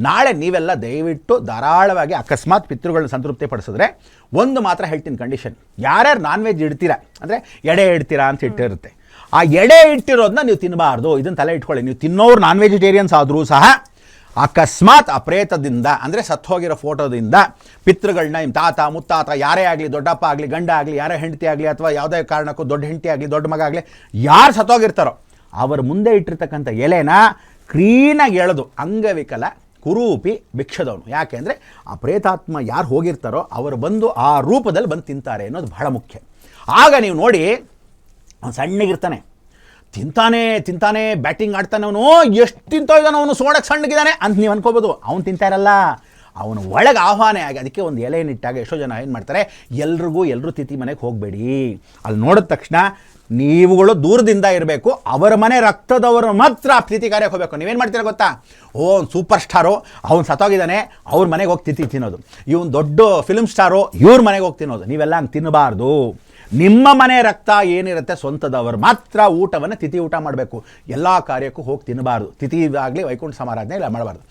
ನಾಳೆ ನೀವೆಲ್ಲ ದಯವಿಟ್ಟು ಧಾರಾಳವಾಗಿ ಅಕಸ್ಮಾತ್ ಪಿತೃಗಳನ್ನ ಸಂತೃಪ್ತಿ ಪಡಿಸಿದ್ರೆ ಒಂದು ಮಾತ್ರ ಹೇಳ್ತೀನಿ ಕಂಡೀಷನ್, ಯಾರ್ಯಾರು ನಾನ್ ವೆಜ್ ಇಡ್ತೀರಾ ಅಂದರೆ ಎಡೆ ಇಡ್ತೀರಾ ಅಂತ ಇಟ್ಟಿರುತ್ತೆ, ಆ ಎಡೆ ಇಟ್ಟಿರೋದನ್ನ ನೀವು ತಿನ್ನಬಾರ್ದು. ಇದನ್ನು ತಲೆ ಇಟ್ಕೊಳ್ಳಿ. ನೀವು ತಿನ್ನೋರು ನಾನ್ ವೆಜಿಟೇರಿಯನ್ಸ್ ಆದರೂ ಸಹ ಅಕಸ್ಮಾತ್ ಆ ಪ್ರೇತದಿಂದ ಅಂದರೆ ಸತ್ತು ಹೋಗಿರೋ ಫೋಟೋದಿಂದ ಪಿತೃಗಳನ್ನ ನಿಮ್ಮ ತಾತ ಮುತ್ತಾತ ಯಾರೇ ಆಗಲಿ, ದೊಡ್ಡಪ್ಪ ಆಗಲಿ, ಗಂಡ ಆಗಲಿ, ಯಾರೇ ಹೆಂಡತಿ ಆಗಲಿ, ಅಥವಾ ಯಾವುದೇ ಕಾರಣಕ್ಕೂ ದೊಡ್ಡ ಹೆಂಡತಿ ಆಗಲಿ, ದೊಡ್ಡ ಮಗ ಆಗಲಿ, ಯಾರು ಸತ್ತೋಗಿರ್ತಾರೋ ಅವರ ಮುಂದೆ ಇಟ್ಟಿರ್ತಕ್ಕಂಥ ಎಲೆನ ಕ್ಲೀನಾಗಿ ಎಳೆದು ಅಂಗವಿಕಲ ಕುರೂಪಿ ಭಿಕ್ಷದವನು, ಯಾಕೆ ಅಂದರೆ ಆ ಪ್ರೇತಾತ್ಮ ಯಾರು ಹೋಗಿರ್ತಾರೋ ಅವರು ಬಂದು ಆ ರೂಪದಲ್ಲಿ ಬಂದು ತಿಂತಾರೆ ಅನ್ನೋದು ಬಹಳ ಮುಖ್ಯ. ಆಗ ನೀವು ನೋಡಿ ಅವ್ನು ಸಣ್ಣಗಿರ್ತಾನೆ, ತಿಂತಾನೆ ಬ್ಯಾಟಿಂಗ್ ಆಡ್ತಾನೆ, ಅವನು ಎಷ್ಟು ತಿಂತಾ ಇದ್ದಾನೆ, ಅವನು ಸೋಡಕ್ಕೆ ಸಣ್ಣಗಿದ್ದಾನೆ ಅಂತ ನೀವು ಅನ್ಕೋಬೋದು. ಅವ್ನು ತಿಂತಾ ಇರಲ್ಲ, ಅವನು ಒಳಗೆ ಆಹ್ವಾನ ಆಗಿ. ಅದಕ್ಕೆ ಒಂದು ಎಲೆಯನ್ನಿಟ್ಟಾಗ ಎಷ್ಟೋ ಜನ ಏನು ಮಾಡ್ತಾರೆ, ಎಲ್ಲರೂ ತಿಥಿ ಮನೆಗೆ ಹೋಗಬೇಡಿ, ಅಲ್ಲಿ ನೋಡಿದ ತಕ್ಷಣ ನೀವುಗಳು ದೂರದಿಂದ ಇರಬೇಕು, ಅವರ ಮನೆ ರಕ್ತದವರು ಮಾತ್ರ ತಿಥಿ ಕಾರ್ಯಕ್ಕೆ ಹೋಗಬೇಕು. ನೀವೇನು ಮಾಡ್ತೀರಾ ಗೊತ್ತಾ, ಅವ್ನು ಸೂಪರ್ ಸ್ಟಾರು, ಅವ್ನು ಸತ್ತೋಗಿದ್ದಾನೆ, ಅವ್ರ ಮನೆಗೆ ಹೋಗಿ ತಿಥಿ ತಿನ್ನೋದು, ಇವನು ದೊಡ್ಡ ಫಿಲ್ಮ್ ಸ್ಟಾರು, ಇವ್ರ ಮನೆಗೆ ಹೋಗಿ ತಿನ್ನೋದು. ನೀವೆಲ್ಲ ಹಂಗೆ ತಿನ್ನಬಾರ್ದು. ನಿಮ್ಮ ಮನೆ ರಕ್ತ ಏನಿರುತ್ತೆ ಸ್ವಂತದವರು ಮಾತ್ರ ಊಟವನ್ನು ತಿಥಿ ಊಟ ಮಾಡಬೇಕು. ಎಲ್ಲ ಕಾರ್ಯಕ್ಕೂ ಹೋಗಿ ತಿನ್ನಬಾರ್ದು. ತಿಥಿ ಆಗಲಿ ವೈಕುಂಠ ಸಮಾರಾಧನೆ ಇಲ್ಲ ಮಾಡಬಾರ್ದು.